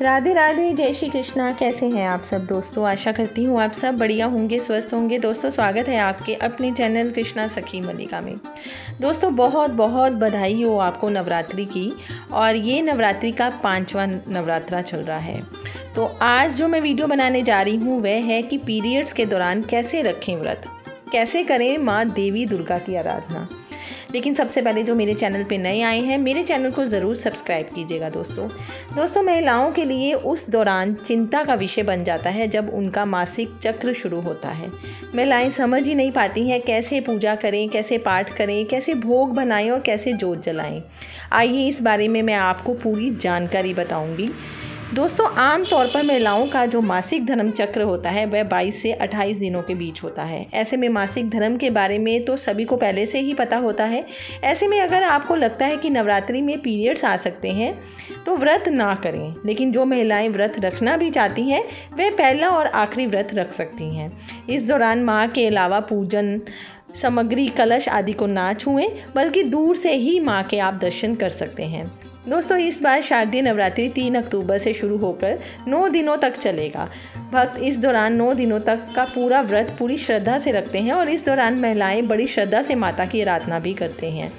राधे राधे, जय श्री कृष्णा। कैसे हैं आप सब दोस्तों? आशा करती हूँ आप सब बढ़िया होंगे, स्वस्थ होंगे। दोस्तों स्वागत है आपके अपने चैनल कृष्णा सखी मल्लिका में। दोस्तों बहुत बहुत बधाई हो आपको नवरात्रि की। और ये नवरात्रि का 5वां नवरात्रा चल रहा है। तो आज जो मैं वीडियो बनाने जा रही हूँ वह है कि पीरियड्स के दौरान कैसे रखें व्रत, कैसे करें माँ देवी दुर्गा की आराधना। लेकिन सबसे पहले जो मेरे चैनल पे नए आए हैं, मेरे चैनल को ज़रूर सब्सक्राइब कीजिएगा। दोस्तों महिलाओं के लिए उस दौरान चिंता का विषय बन जाता है जब उनका मासिक चक्र शुरू होता है। महिलाएं समझ ही नहीं पाती हैं कैसे पूजा करें, कैसे पाठ करें, कैसे भोग बनाएं और कैसे जोत जलाएं। आइए इस बारे में मैं आपको पूरी जानकारी बताऊंगी। दोस्तों आम तौर पर महिलाओं का जो मासिक धर्म चक्र होता है वह 22 से 28 दिनों के बीच होता है। ऐसे में मासिक धर्म के बारे में तो सभी को पहले से ही पता होता है। ऐसे में अगर आपको लगता है कि नवरात्रि में पीरियड्स आ सकते हैं तो व्रत ना करें। लेकिन जो महिलाएं व्रत रखना भी चाहती हैं वह पहला और आखिरी व्रत रख सकती हैं। इस दौरान माँ के अलावा पूजन सामग्री, कलश आदि को ना छुएं, बल्कि दूर से ही माँ के आप दर्शन कर सकते हैं। दोस्तों इस बार शारदीय नवरात्रि 3 अक्टूबर से शुरू होकर 9 दिनों तक चलेगा। भक्त इस दौरान 9 दिनों तक का पूरा व्रत पूरी श्रद्धा से रखते हैं और इस दौरान महिलाएं बड़ी श्रद्धा से माता की आराधना भी करते हैं।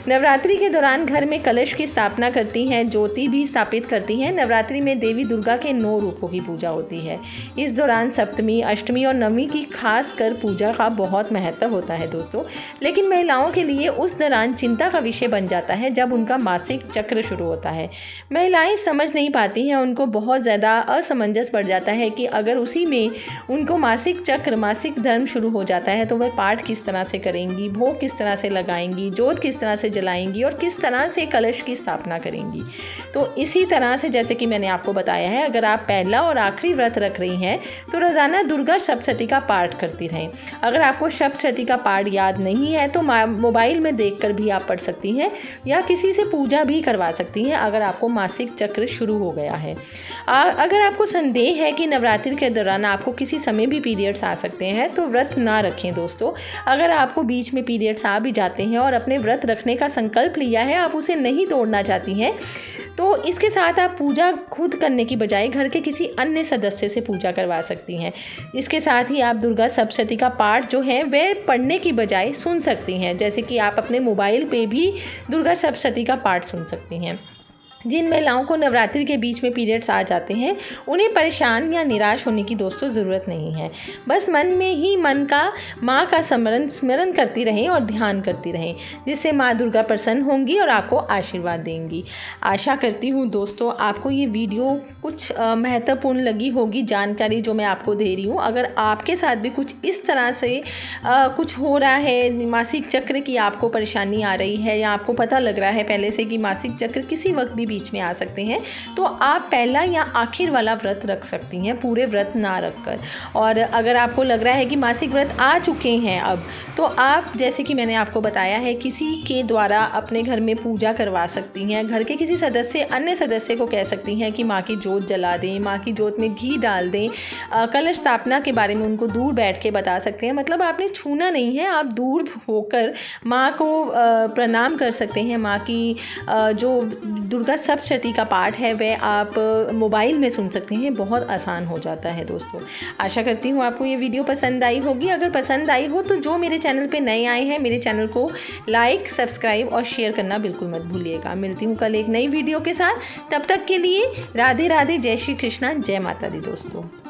नवरात्रि के दौरान घर में कलश की स्थापना करती हैं, ज्योति भी स्थापित करती हैं। नवरात्रि में देवी दुर्गा के 9 रूपों की पूजा होती है। इस दौरान सप्तमी, अष्टमी और नवमी की खास कर पूजा का बहुत महत्व होता है दोस्तों। लेकिन महिलाओं के लिए उस दौरान चिंता का विषय बन जाता है जब उनका मासिक चक्र शुरू होता है। महिलाएं समझ नहीं पाती हैं, उनको बहुत ज़्यादा असमंजस पड़ जाता है कि अगर उसी में उनको मासिक चक्र, मासिक धर्म शुरू हो जाता है तो वह पाठ किस तरह से करेंगी, भोग किस तरह से लगाएंगी, जोत किस तरह से जलाएंगी और किस तरह से कलश की स्थापना करेंगी। तो इसी तरह से जैसे कि मैंने आपको बताया है, अगर आप पहला और आखिरी व्रत रख रही हैं तो रोज़ाना दुर्गा सप्तशती का पाठ करती रहें। अगर आपको सप्तशती का पाठ याद नहीं है तो मोबाइल में देखकर भी आप पढ़ सकती हैं या किसी से पूजा भी करवा सकती हैं अगर आपको मासिक चक्र शुरू हो गया है। अगर आपको संदेह है कि नवरात्रि के दौरान आपको किसी समय भी पीरियड्स आ सकते हैं तो व्रत ना रखें दोस्तों। अगर आपको बीच में पीरियड्स आ भी जाते हैं और अपने व्रत रखने का संकल्प लिया है, आप उसे नहीं तोड़ना चाहती हैं, तो इसके साथ आप पूजा खुद करने की बजाय घर के किसी अन्य सदस्य से पूजा करवा सकती हैं। इसके साथ ही आप दुर्गा सप्तशती का पाठ जो है वह पढ़ने की बजाय सुन सकती हैं। जैसे कि आप अपने मोबाइल पे भी दुर्गा सप्तशती का पाठ सुन सकती हैं। जिन महिलाओं को नवरात्रि के बीच में पीरियड्स आ जाते हैं उन्हें परेशान या निराश होने की दोस्तों ज़रूरत नहीं है। बस मन में ही मन का माँ का स्मरण करती रहें और ध्यान करती रहें, जिससे माँ दुर्गा प्रसन्न होंगी और आपको आशीर्वाद देंगी। आशा करती हूँ दोस्तों आपको ये वीडियो कुछ महत्वपूर्ण लगी होगी, जानकारी जो मैं आपको दे रही हूँ। अगर आपके साथ भी कुछ इस तरह से कुछ हो रहा है, मासिक चक्र की आपको परेशानी आ रही है या आपको पता लग रहा है पहले से कि मासिक चक्र किसी वक्त भी बीच में आ सकते हैं, तो आप पहला या आखिर वाला व्रत रख सकती हैं, पूरे व्रत ना रखकर। और अगर आपको लग रहा है कि मासिक व्रत आ चुके हैं अब, तो आप जैसे कि मैंने आपको बताया है किसी के द्वारा अपने घर में पूजा करवा सकती हैं। घर के किसी सदस्य, अन्य सदस्य को कह सकती हैं कि माँ की जोत जला दें, माँ की जोत में घी डाल दें। कलश स्थापना के बारे में उनको दूर बैठ के बता सकते हैं। मतलब आपने छूना नहीं है, आप दूर होकर माँ को प्रणाम कर सकते हैं। माँ की जो दुर्गा सप्तशती का पाठ है वह आप मोबाइल में सुन सकते हैं। बहुत आसान हो जाता है दोस्तों। आशा करती हूँ आपको ये वीडियो पसंद आई होगी। अगर पसंद आई हो तो जो मेरे चैनल पे नए आए हैं, मेरे चैनल को लाइक, सब्सक्राइब और शेयर करना बिल्कुल मत भूलिएगा। मिलती हूँ कल एक नई वीडियो के साथ। तब तक के लिए राधे राधे, जय श्री कृष्णा, जय माता दी दोस्तों।